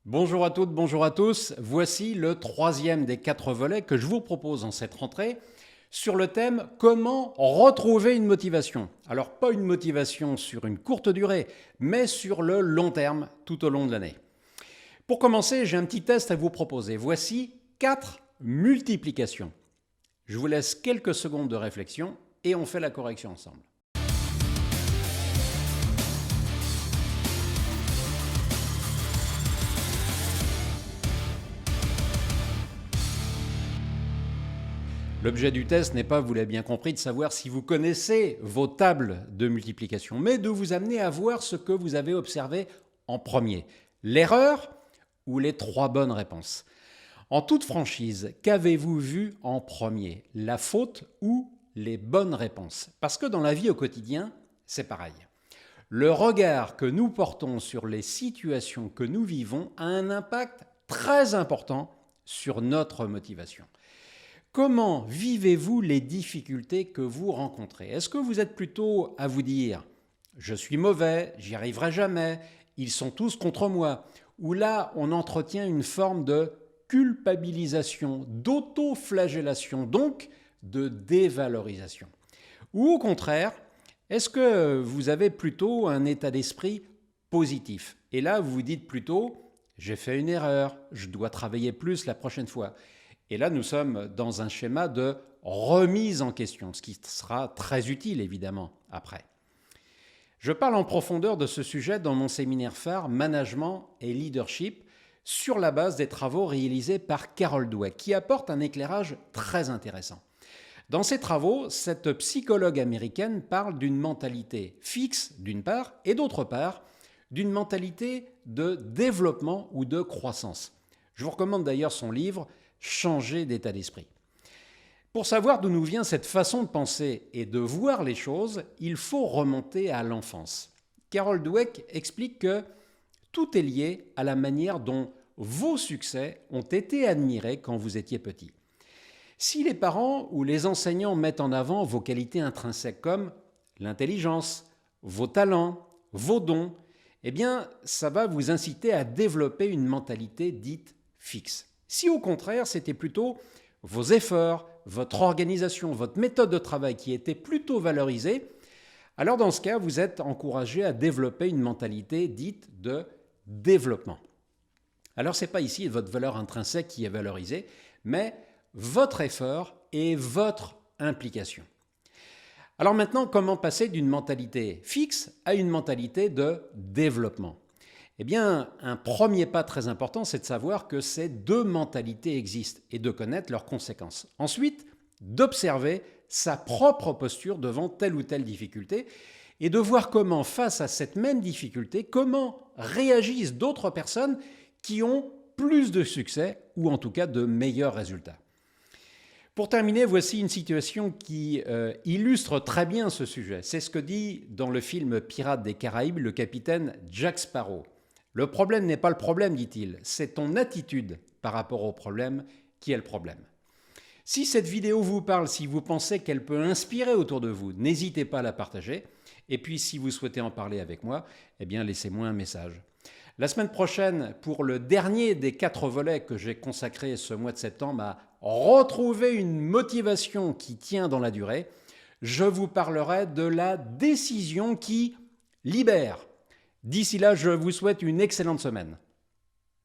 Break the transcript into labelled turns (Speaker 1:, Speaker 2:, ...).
Speaker 1: Bonjour à toutes, bonjour à tous. Voici le troisième des 4 volets que je vous propose en cette rentrée sur le thème comment retrouver une motivation. Alors pas une motivation sur une courte durée, mais sur le long terme tout au long de l'année. Pour commencer, j'ai un petit test à vous proposer. Voici 4 multiplications. Je vous laisse quelques secondes de réflexion et on fait la correction ensemble. L'objet du test n'est pas, vous l'avez bien compris, de savoir si vous connaissez vos tables de multiplication, mais de vous amener à voir ce que vous avez observé en premier. L'erreur ou les 3 bonnes réponses. En toute franchise, qu'avez-vous vu en premier? La faute ou les bonnes réponses? Parce que dans la vie au quotidien, c'est pareil. Le regard que nous portons sur les situations que nous vivons a un impact très important sur notre motivation. Comment vivez-vous les difficultés que vous rencontrez? Est-ce que vous êtes plutôt à vous dire « je suis mauvais, j'y arriverai jamais, ils sont tous contre moi » ou là on entretient une forme de culpabilisation, d'autoflagellation, donc de dévalorisation? Ou au contraire, est-ce que vous avez plutôt un état d'esprit positif? Et là vous vous dites plutôt « j'ai fait une erreur, je dois travailler plus la prochaine fois ». Et là, nous sommes dans un schéma de remise en question, ce qui sera très utile évidemment après. Je parle en profondeur de ce sujet dans mon séminaire phare Management et Leadership sur la base des travaux réalisés par Carol Dweck, qui apporte un éclairage très intéressant. Dans ses travaux, cette psychologue américaine parle d'une mentalité fixe d'une part et d'autre part d'une mentalité de développement ou de croissance. Je vous recommande d'ailleurs son livre Changer d'état d'esprit. Pour savoir d'où nous vient cette façon de penser et de voir les choses, il faut remonter à l'enfance. Carol Dweck explique que tout est lié à la manière dont vos succès ont été admirés quand vous étiez petit. Si les parents ou les enseignants mettent en avant vos qualités intrinsèques comme l'intelligence, vos talents, vos dons, eh bien, ça va vous inciter à développer une mentalité dite fixe. Si au contraire, c'était plutôt vos efforts, votre organisation, votre méthode de travail qui était plutôt valorisée, alors dans ce cas, vous êtes encouragé à développer une mentalité dite de développement. Alors ce n'est pas ici votre valeur intrinsèque qui est valorisée, mais votre effort et votre implication. Alors maintenant, comment passer d'une mentalité fixe à une mentalité de développement? Eh bien, un premier pas très important, c'est de savoir que ces 2 mentalités existent et de connaître leurs conséquences. Ensuite, d'observer sa propre posture devant telle ou telle difficulté et de voir comment, face à cette même difficulté, comment réagissent d'autres personnes qui ont plus de succès ou en tout cas de meilleurs résultats. Pour terminer, voici une situation qui illustre très bien ce sujet. C'est ce que dit dans le film Pirates des Caraïbes le capitaine Jack Sparrow. Le problème n'est pas le problème, dit-il, c'est ton attitude par rapport au problème qui est le problème. Si cette vidéo vous parle, si vous pensez qu'elle peut inspirer autour de vous, n'hésitez pas à la partager. Et puis si vous souhaitez en parler avec moi, eh bien laissez-moi un message. La semaine prochaine, pour le dernier des 4 volets que j'ai consacré ce mois de septembre à retrouver une motivation qui tient dans la durée, je vous parlerai de la décision qui libère. D'ici là, je vous souhaite une excellente semaine.